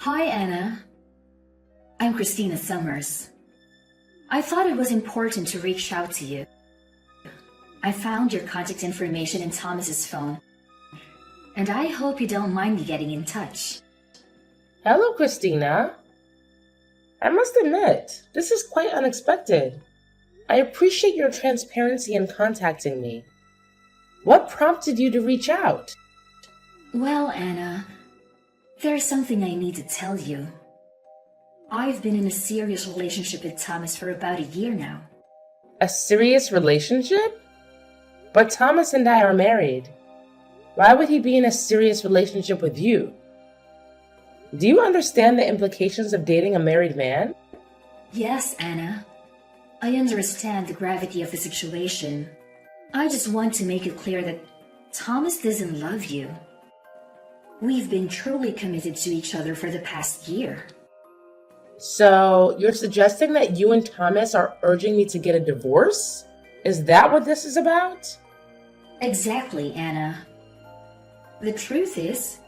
Hi, Anna. I'm Christina Summers. I thought it was important to reach out to you. I found your contact information in Thomas's phone, and I hope you don't mind me getting in touch. Hello, Christina. I must admit, this is quite unexpected. I appreciate your transparency in contacting me. What prompted you to reach out? Well, Anna, there's something I need to tell you. I've been in a serious relationship with Thomas for about a year now. A serious relationship? But Thomas and I are married. Why would he be in a serious relationship with you? Do you understand the implications of dating a married man? Yes, Anna. I understand the gravity of the situation. I just want to make it clear that Thomas doesn't love you. We've been truly committed to each other for the past year. So, you're suggesting that you and Thomas are urging me to get a divorce? Is that what this is about? Exactly, Anna. The truth is,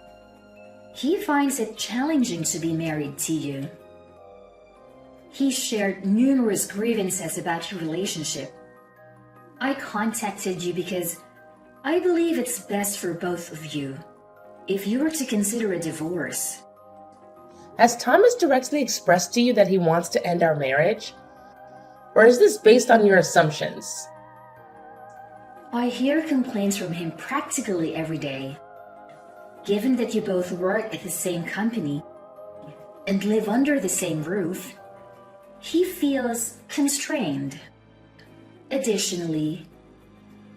he finds it challenging to be married to you. He shared numerous grievances about your relationship. I contacted you because I believe it's best for both of you if you were to consider a divorce. Has Thomas directly expressed to you that he wants to end our marriage? Or is this based on your assumptions? I hear complaints from him practically every day. Given that you both work at the same company and live under the same roof, he feels constrained. Additionally,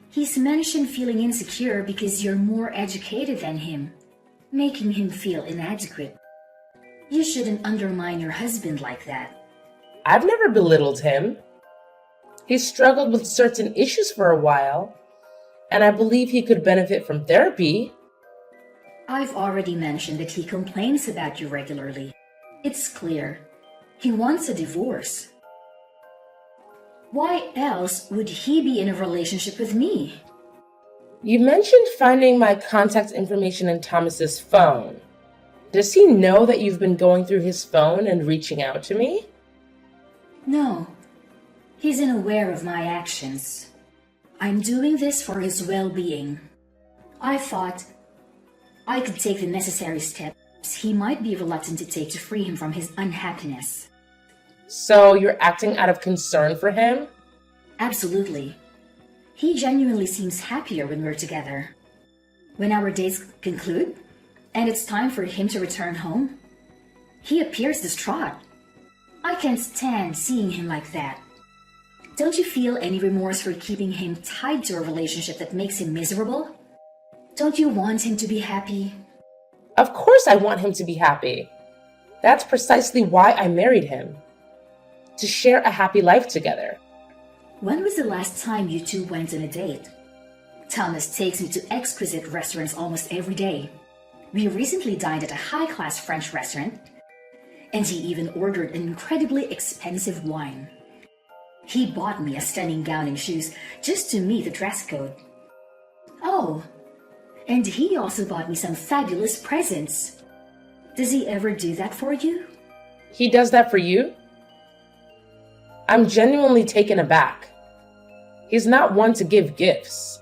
he's mentioned feeling insecure because you're more educated than him, making him feel inadequate. You shouldn't undermine your husband like that. I've never belittled him. He struggled with certain issues for a while, and I believe he could benefit from therapy. I've already mentioned that he complains about you regularly. It's clear he wants a divorce. Why else would he be in a relationship with me? You mentioned finding my contact information in Thomas's phone. Does he know that you've been going through his phone and reaching out to me? No, he's unaware of my actions. I'm doing this for his well-being. I thought I could take the necessary steps he might be reluctant to take to free him from his unhappiness. So you're acting out of concern for him? Absolutely. He genuinely seems happier when we're together. When our days conclude, and it's time for him to return home, he appears distraught. I can't stand seeing him like that. Don't you feel any remorse for keeping him tied to a relationship that makes him miserable? Don't you want him to be happy? Of course I want him to be happy. That's precisely why I married him. To share a happy life together. When was the last time you two went on a date? Thomas takes me to exquisite restaurants almost every day. We recently dined at a high-class French restaurant, and he even ordered an incredibly expensive wine. He bought me a stunning gown and shoes just to meet the dress code. Oh, and he also bought me some fabulous presents. Does he ever do that for you? He does that for you? I'm genuinely taken aback. He's not one to give gifts.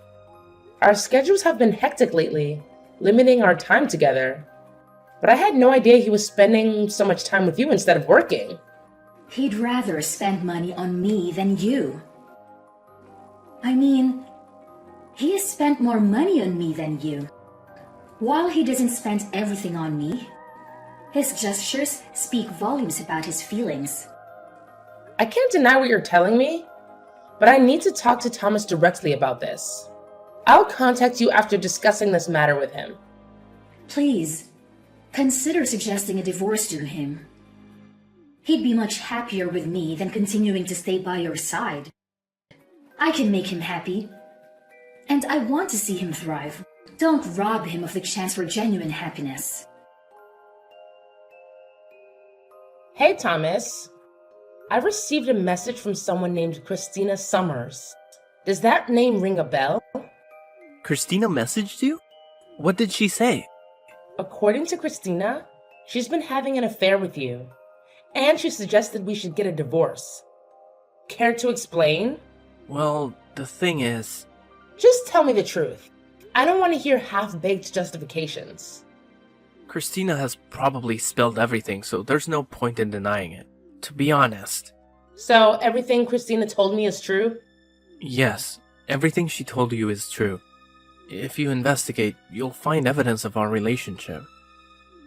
Our schedules have been hectic lately, limiting our time together. But I had no idea he was spending so much time with you instead of working. He'd rather spend money on me than you. I mean, he has spent more money on me than you. While he doesn't spend everything on me, his gestures speak volumes about his feelings. I can't deny what you're telling me, but I need to talk to Thomas directly about this. I'll contact you after discussing this matter with him. Please, consider suggesting a divorce to him. He'd be much happier with me than continuing to stay by your side. I can make him happy, and I want to see him thrive. Don't rob him of the chance for genuine happiness. Hey, Thomas. I received a message from someone named Christina Summers. Does that name ring a bell? Christina messaged you? What did she say? According to Christina, She's been having an affair with you, and she suggested we should get a divorce. Care to explain? Well, the thing is, Just tell me the truth. I don't want to hear half-baked justifications. Christina has probably spilled everything, so there's no point in denying it. To be honest. So, everything Christina told me is true? Yes, everything she told you is true. If you investigate, you'll find evidence of our relationship.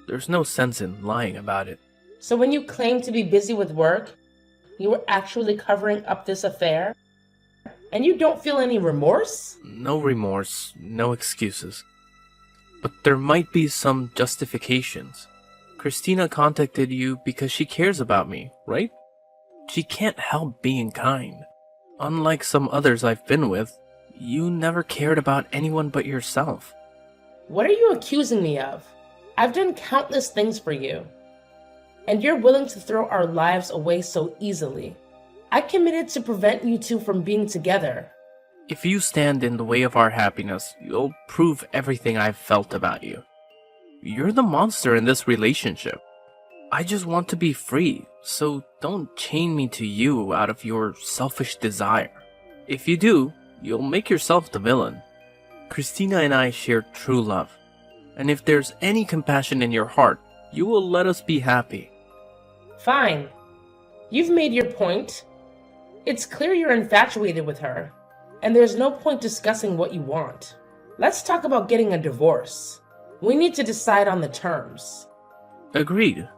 There's no sense in lying about it. So when you claim to be busy with work, you were actually covering up this affair? And you don't feel any remorse? No remorse, no excuses. But there might be some justifications. Christina contacted you because she cares about me, right? She can't help being kind. Unlike some others I've been with, you never cared about anyone but yourself. What are you accusing me of? I've done countless things for you. And you're willing to throw our lives away so easily. I committed to prevent you two from being together. If you stand in the way of our happiness, you'll prove everything I've felt about you. You're the monster in this relationship. I just want to be free, so don't chain me to you out of your selfish desire. If you do, you'll make yourself the villain. Christina and I share true love. And if there's any compassion in your heart, you will let us be happy. Fine. You've made your point. It's clear you're infatuated with her, and there's no point discussing what you want. Let's talk about getting a divorce. We need to decide on the terms. Agreed.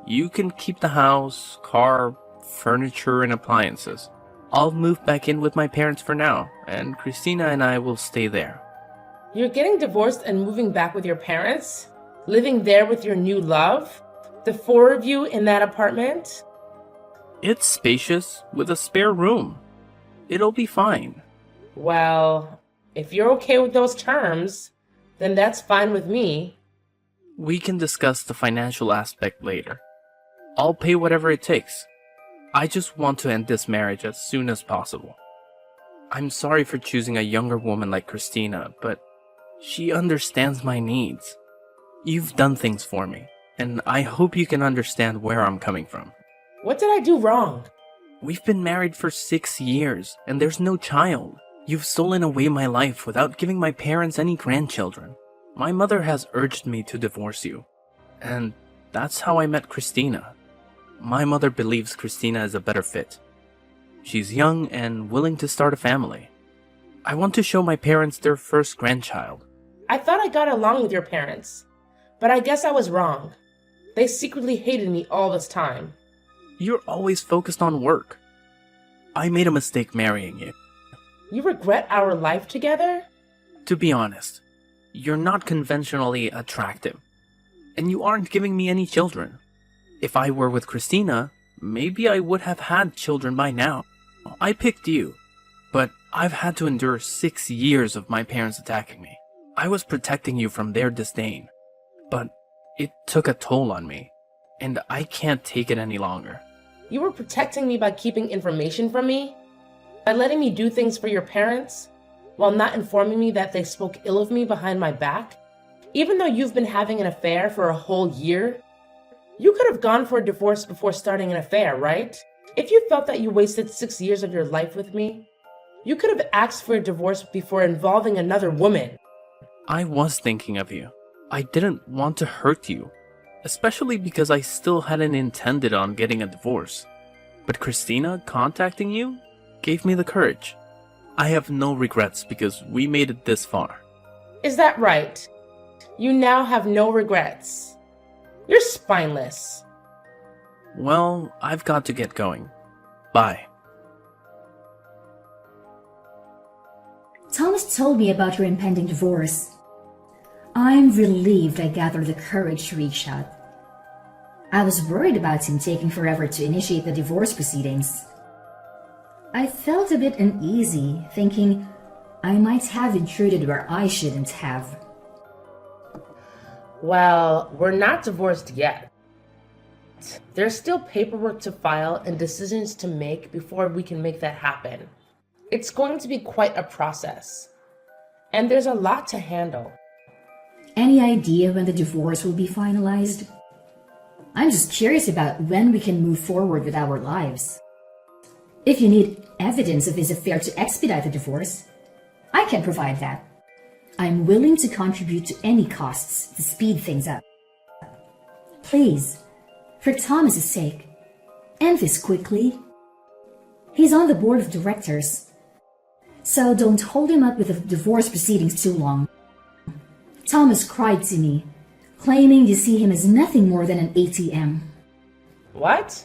You can keep the house, car, furniture, and appliances. I'll move back in with my parents for now, and Christina and I will stay there. You're getting divorced and moving back with your parents? Living there with your new love? The four of you in that apartment? It's spacious, with a spare room. It'll be fine. Well, if you're okay with those terms, then that's fine with me. We can discuss the financial aspect later. I'll pay whatever it takes. I just want to end this marriage as soon as possible. I'm sorry for choosing a younger woman like Christina, but she understands my needs. You've done things for me, and I hope you can understand where I'm coming from. What did I do wrong? We've been married for 6 years, and there's no child. You've stolen away my life without giving my parents any grandchildren. My mother has urged me to divorce you, and that's how I met Christina. My mother believes Christina is a better fit. She's young and willing to start a family. I want to show my parents their first grandchild. I thought I got along with your parents, but I guess I was wrong. They secretly hated me all this time. You're always focused on work. I made a mistake marrying you. You regret our life together? To be honest, you're not conventionally attractive, and you aren't giving me any children. If I were with Christina, maybe I would have had children by now. I picked you, but I've had to endure 6 years of my parents attacking me. I was protecting you from their disdain, but it took a toll on me, and I can't take it any longer. You were protecting me by keeping information from me? By letting me do things for your parents? While not informing me that they spoke ill of me behind my back? Even though you've been having an affair for a whole year? You could have gone for a divorce before starting an affair, right? If you felt that you wasted 6 years of your life with me, you could have asked for a divorce before involving another woman. I was thinking of you. I didn't want to hurt you, especially because I still hadn't intended on getting a divorce. But Christina contacting you gave me the courage. I have no regrets because we made it this far. Is that right? You now have no regrets. You're spineless. Well, I've got to get going. Bye. Thomas told me about your impending divorce. I'm relieved I gathered the courage to reach out. I was worried about him taking forever to initiate the divorce proceedings. I felt a bit uneasy, thinking I might have intruded where I shouldn't have. Well, we're not divorced yet. There's still paperwork to file and decisions to make before we can make that happen. It's going to be quite a process. And there's a lot to handle. Any idea when the divorce will be finalized? I'm just curious about when we can move forward with our lives. If you need evidence of his affair to expedite the divorce, I can provide that. I'm willing to contribute to any costs to speed things up. Please, for Thomas's sake, end this quickly. He's on the board of directors, so don't hold him up with the divorce proceedings too long. Thomas cried to me, claiming you see him as nothing more than an ATM. What?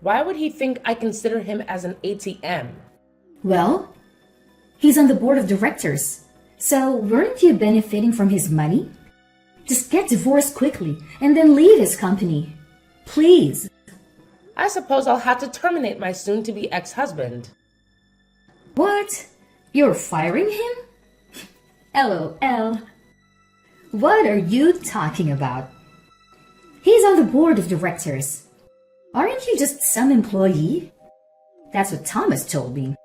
Why would he think I consider him as an ATM? Well, he's on the board of directors, so weren't you benefiting from his money? Just get divorced quickly and then leave his company. Please. I suppose I'll have to terminate my soon-to-be ex-husband. What? You're firing him? LOL. What are you talking about? He's on the board of directors. Aren't you just some employee? That's what Thomas told me.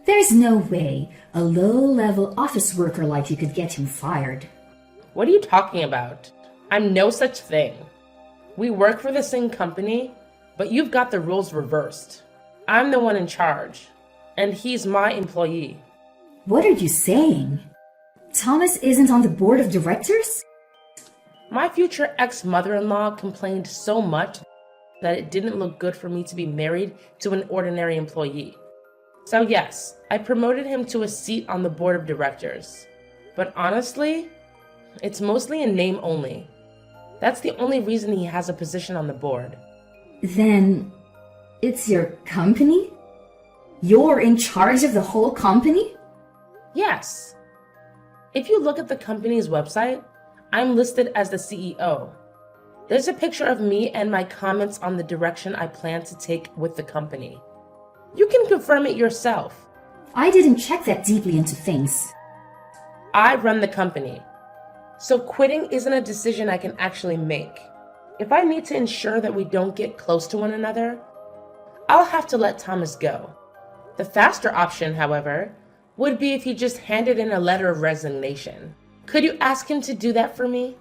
There's no way a low-level office worker like you could get him fired. What are you talking about? I'm no such thing. We work for the same company, but you've got the roles reversed. I'm the one in charge, and he's my employee. What are you saying? Thomas isn't on the board of directors? My future ex-mother-in-law complained so much that it didn't look good for me to be married to an ordinary employee. So yes, I promoted him to a seat on the board of directors. But honestly, it's mostly in name only. That's the only reason he has a position on the board. Then, it's your company? You're in charge of the whole company? Yes. If you look at the company's website, I'm listed as the CEO. There's a picture of me and my comments on the direction I plan to take with the company. You can confirm it yourself. I didn't check that deeply into things. I run the company, so quitting isn't a decision I can actually make. If I need to ensure that we don't get close to one another, I'll have to let Thomas go. The faster option, however, would be if he just handed in a letter of resignation. Could you ask him to do that for me?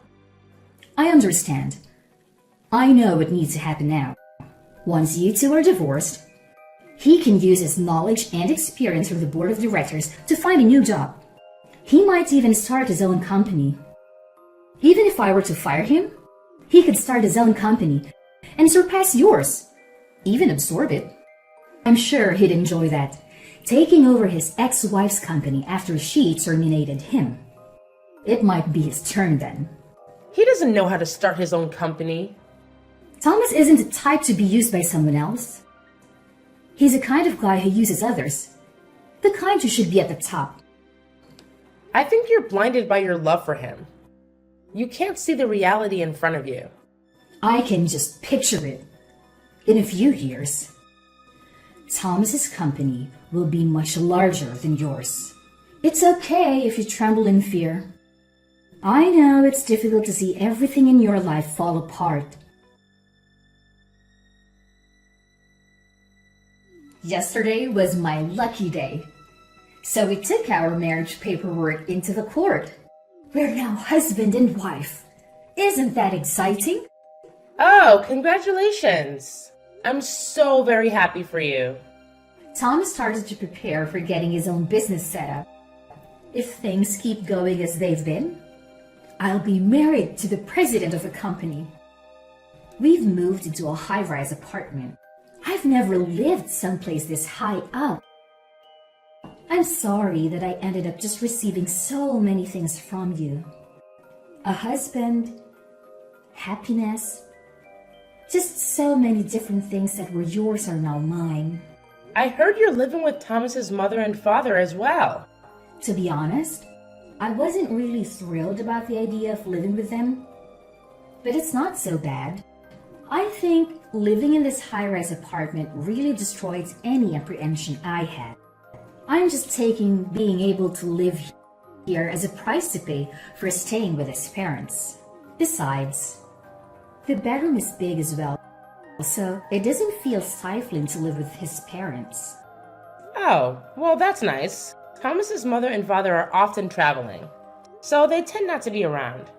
I understand. I know what needs to happen now. Once you two are divorced, he can use his knowledge and experience from the board of directors to find a new job. He might even start his own company. Even if I were to fire him, he could start his own company and surpass yours, even absorb it. I'm sure he'd enjoy that, taking over his ex-wife's company after she terminated him. It might be his turn then. He doesn't know how to start his own company. Thomas isn't the type to be used by someone else. He's the kind of guy who uses others, the kind who should be at the top. I think you're blinded by your love for him. You can't see the reality in front of you. I can just picture it. In a few years, Thomas's company will be much larger than yours. It's okay if you tremble in fear. I know it's difficult to see everything in your life fall apart. Yesterday was my lucky day. So we took our marriage paperwork into the court. We're now husband and wife. Isn't that exciting? Oh, congratulations. I'm so very happy for you. Thomas started to prepare for getting his own business set up. If things keep going as they've been, I'll be married to the president of a company. We've moved into a high-rise apartment. I've never lived someplace this high up. I'm sorry that I ended up just receiving so many things from you. A husband, happiness, just so many different things that were yours are now mine. I heard you're living with Thomas's mother and father as well. To be honest, I wasn't really thrilled about the idea of living with them, but it's not so bad. I think living in this high-rise apartment really destroyed any apprehension I had. I'm just taking being able to live here as a price to pay for staying with his parents. Besides, the bedroom is big as well, so it doesn't feel stifling to live with his parents. Oh, well, that's nice. Thomas's mother and father are often traveling, so they tend not to be around.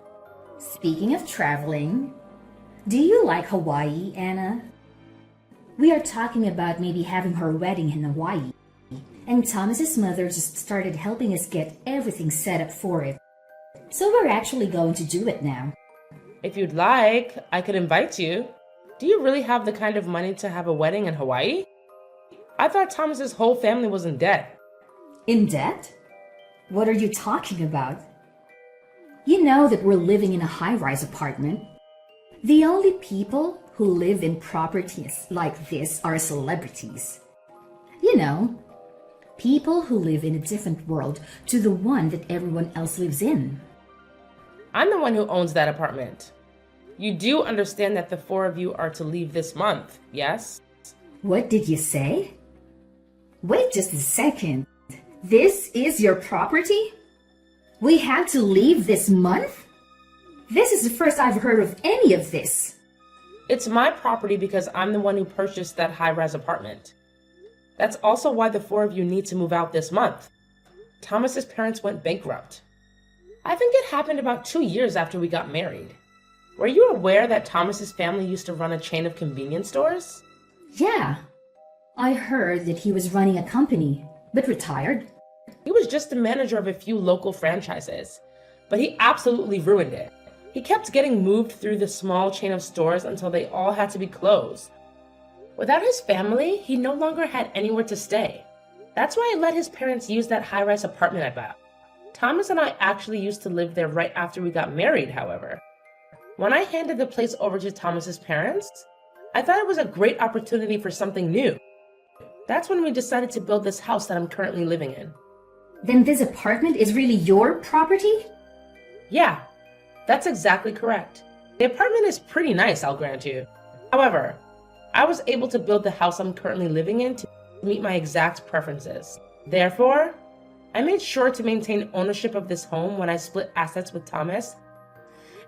Speaking of traveling, Do you like Hawaii, Anna? We are talking about maybe having her wedding in Hawaii. And Thomas's mother just started helping us get everything set up for it. So we're actually going to do it now. If you'd like, I could invite you. Do you really have the kind of money to have a wedding in Hawaii? I thought Thomas's whole family was in debt. In debt? What are you talking about? You know that we're living in a high-rise apartment. The only people who live in properties like this are celebrities. You know, people who live in a different world to the one that everyone else lives in. I'm the one who owns that apartment. You do understand that the four of you are to leave this month, yes? What did you say? Wait just a second. This is your property? We have to leave this month? This is the first I've heard of any of this. It's my property because I'm the one who purchased that high-rise apartment. That's also why the four of you need to move out this month. Thomas's parents went bankrupt. I think it happened about 2 years after we got married. Were you aware that Thomas's family used to run a chain of convenience stores? Yeah. I heard that he was running a company, but retired. He was just the manager of a few local franchises, but he absolutely ruined it. He kept getting moved through the small chain of stores until they all had to be closed. Without his family, he no longer had anywhere to stay. That's why I let his parents use that high-rise apartment I bought. Thomas and I actually used to live there right after we got married, however. When I handed the place over to Thomas's parents, I thought it was a great opportunity for something new. That's when we decided to build this house that I'm currently living in. Then this apartment is really your property? Yeah, that's exactly correct. The apartment is pretty nice, I'll grant you. However, I was able to build the house I'm currently living in to meet my exact preferences. Therefore, I made sure to maintain ownership of this home when I split assets with Thomas,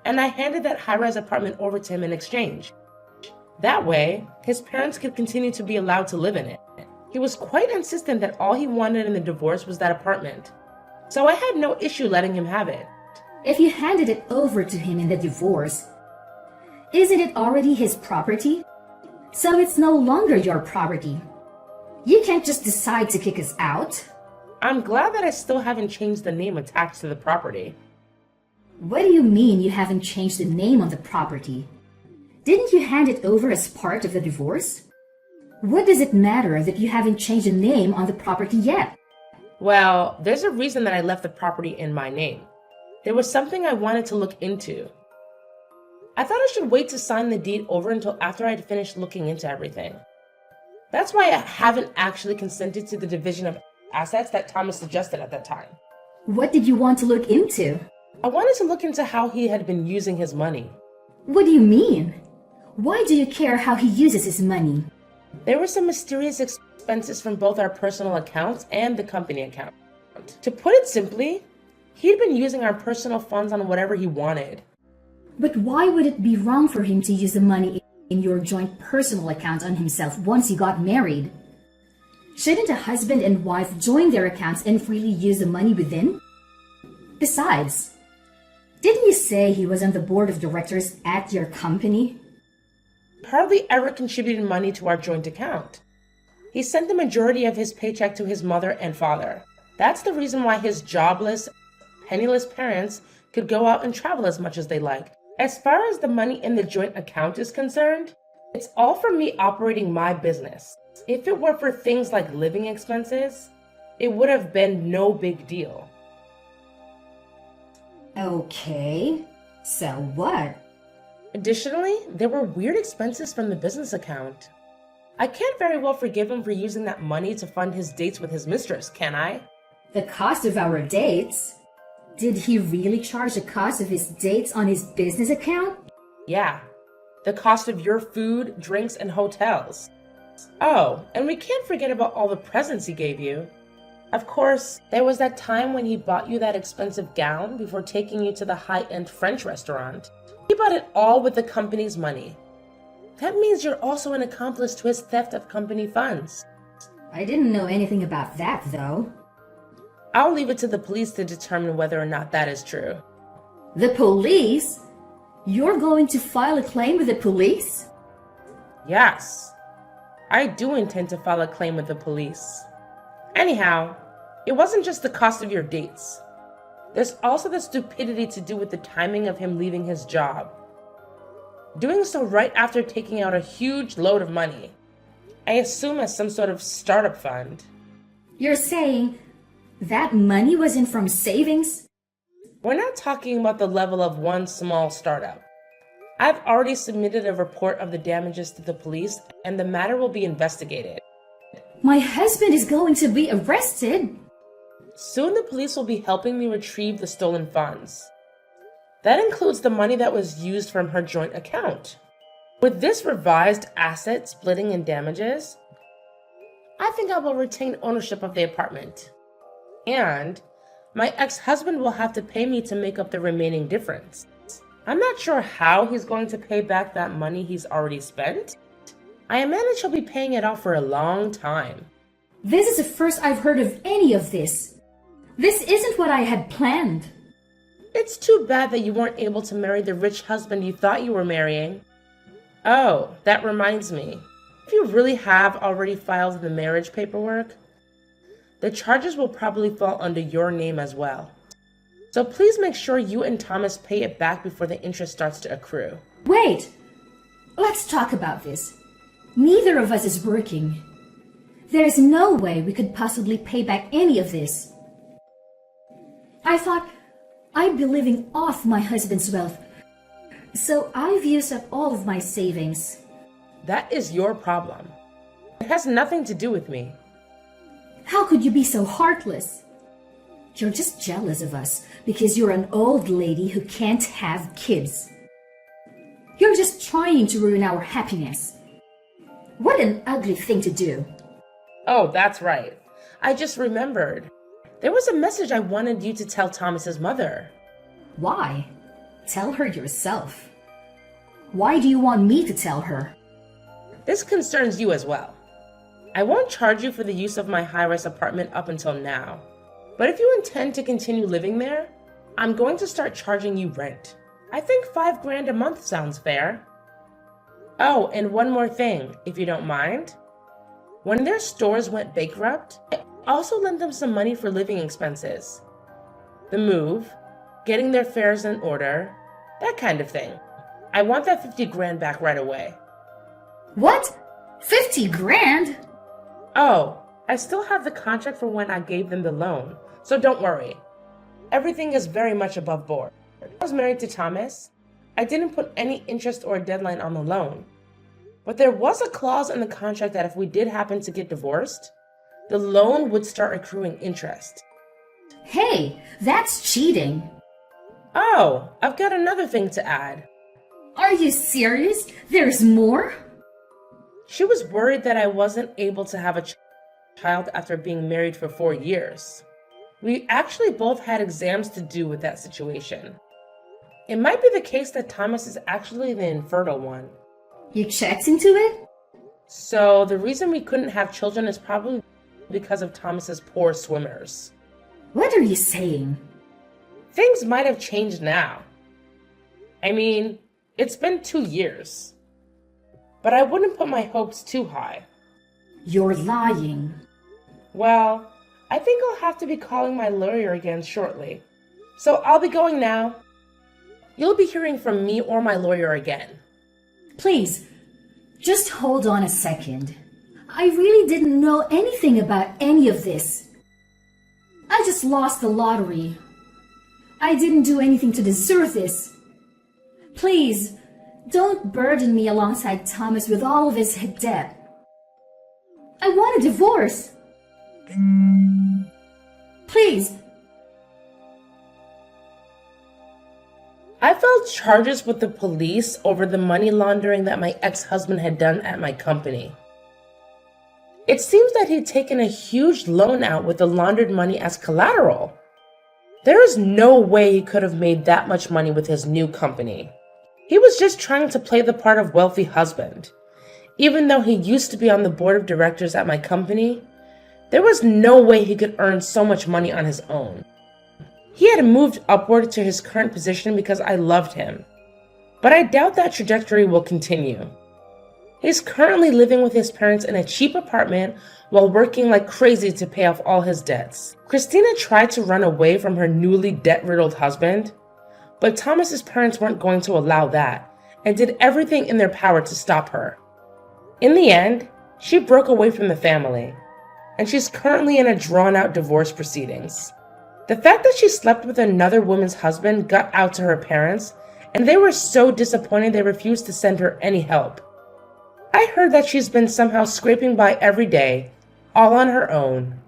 and I handed that high-rise apartment over to him in exchange. That way, his parents could continue to be allowed to live in it. He was quite insistent that all he wanted in the divorce was that apartment, so I had no issue letting him have it. If you handed it over to him in the divorce, isn't it already his property? So it's no longer your property. You can't just decide to kick us out. I'm glad that I still haven't changed the name attached to the property. What do you mean you haven't changed the name on the property? Didn't you hand it over as part of the divorce? What does it matter that you haven't changed the name on the property yet? Well, there's a reason that I left the property in my name. There was something I wanted to look into. I thought I should wait to sign the deed over until after I'd finished looking into everything. That's why I haven't actually consented to the division of assets that Thomas suggested at that time. What did you want to look into? I wanted to look into how he had been using his money. What do you mean? Why do you care how he uses his money? There were some mysterious expenses from both our personal accounts and the company account. To put it simply, he'd been using our personal funds on whatever he wanted. But why would it be wrong for him to use the money in your joint personal account on himself once you got married? Shouldn't a husband and wife join their accounts and freely use the money within? Besides, didn't you say he was on the board of directors at your company? Hardly ever contributed money to our joint account. He sent the majority of his paycheck to his mother and father. That's the reason why his jobless, penniless parents could go out and travel as much as they liked. As far as the money in the joint account is concerned, it's all from me operating my business. If it were for things like living expenses, it would have been no big deal. Okay, so what? Additionally, there were weird expenses from the business account. I can't very well forgive him for using that money to fund his dates with his mistress, can I? The cost of our dates? Did he really charge the cost of his dates on his business account? Yeah, the cost of your food, drinks, and hotels. Oh, and we can't forget about all the presents he gave you. Of course, there was that time when he bought you that expensive gown before taking you to the high-end French restaurant. He bought it all with the company's money. That means you're also an accomplice to his theft of company funds. I didn't know anything about that, though. I'll leave it to the police to determine whether or not that is true. The police? You're going to file a claim with the police? Yes, I do intend to file a claim with the police. Anyhow, it wasn't just the cost of your dates. There's also the stupidity to do with the timing of him leaving his job. Doing so right after taking out a huge load of money. I assume as some sort of startup fund. You're saying that money wasn't from savings? We're not talking about the level of one small startup. I've already submitted a report of the damages to the police, and the matter will be investigated. My husband is going to be arrested. Soon the police will be helping me retrieve the stolen funds. That includes the money that was used from her joint account. With this revised asset splitting and damages, I think I will retain ownership of the apartment. And my ex-husband will have to pay me to make up the remaining difference. I'm not sure how he's going to pay back that money he's already spent. I imagine he'll be paying it off for a long time. This is the first I've heard of any of this. This isn't what I had planned. It's too bad that you weren't able to marry the rich husband you thought you were marrying. Oh, that reminds me. If you really have already filed the marriage paperwork, the charges will probably fall under your name as well. So please make sure you and Thomas pay it back before the interest starts to accrue. Wait! Let's talk about this. Neither of us is working. There's no way we could possibly pay back any of this. I thought I'd be living off my husband's wealth, so I've used up all of my savings. That is your problem. It has nothing to do with me. How could you be so heartless? You're just jealous of us because you're an old lady who can't have kids. You're just trying to ruin our happiness. What an ugly thing to do. Oh, that's right. I just remembered. There was a message I wanted you to tell Thomas's mother. Why? Tell her yourself. Why do you want me to tell her? This concerns you as well. I won't charge you for the use of my high-rise apartment up until now. But if you intend to continue living there, I'm going to start charging you rent. I think $5,000 a month sounds fair. Oh, and one more thing, if you don't mind. When their stores went bankrupt, I also lent them some money for living expenses. The move, getting their affairs in order, that kind of thing. I want that $50,000 back right away. What? 50 grand? Oh, I still have the contract for when I gave them the loan, so don't worry. Everything is very much above board. I was married to Thomas. I didn't put any interest or deadline on the loan. But there was a clause in the contract that if we did happen to get divorced, the loan would start accruing interest. Hey, that's cheating. Oh, I've got another thing to add. Are you serious? There's more? She was worried that I wasn't able to have a child after being married for 4 years. We actually both had exams to do with that situation. It might be the case that Thomas is actually the infertile one. You checked into it? So the reason we couldn't have children is probably because of Thomas's poor swimmers. What are you saying? Things might have changed now. I mean, it's been 2 years. But I wouldn't put my hopes too high. You're lying. Well, I think I'll have to be calling my lawyer again shortly. So I'll be going now. You'll be hearing from me or my lawyer again. Please, just hold on a second. I really didn't know anything about any of this. I just lost the lottery. I didn't do anything to deserve this. Please, don't burden me alongside Thomas with all of his debt. I want a divorce. Please. I filed charges with the police over the money laundering that my ex-husband had done at my company. It seems that he'd taken a huge loan out with the laundered money as collateral. There is no way he could have made that much money with his new company. He was just trying to play the part of wealthy husband. Even though he used to be on the board of directors at my company, there was no way he could earn so much money on his own. He had moved upward to his current position because I loved him. but I doubt that trajectory will continue. He's currently living with his parents in a cheap apartment while working like crazy to pay off all his debts. Christina tried to run away from her newly debt-riddled husband, but Thomas's parents weren't going to allow that and did everything in their power to stop her. In the end, she broke away from the family, and she's currently in a drawn-out divorce proceedings. The fact that she slept with another woman's husband got out to her parents, and they were so disappointed they refused to send her any help. I heard that she's been somehow scraping by every day, all on her own.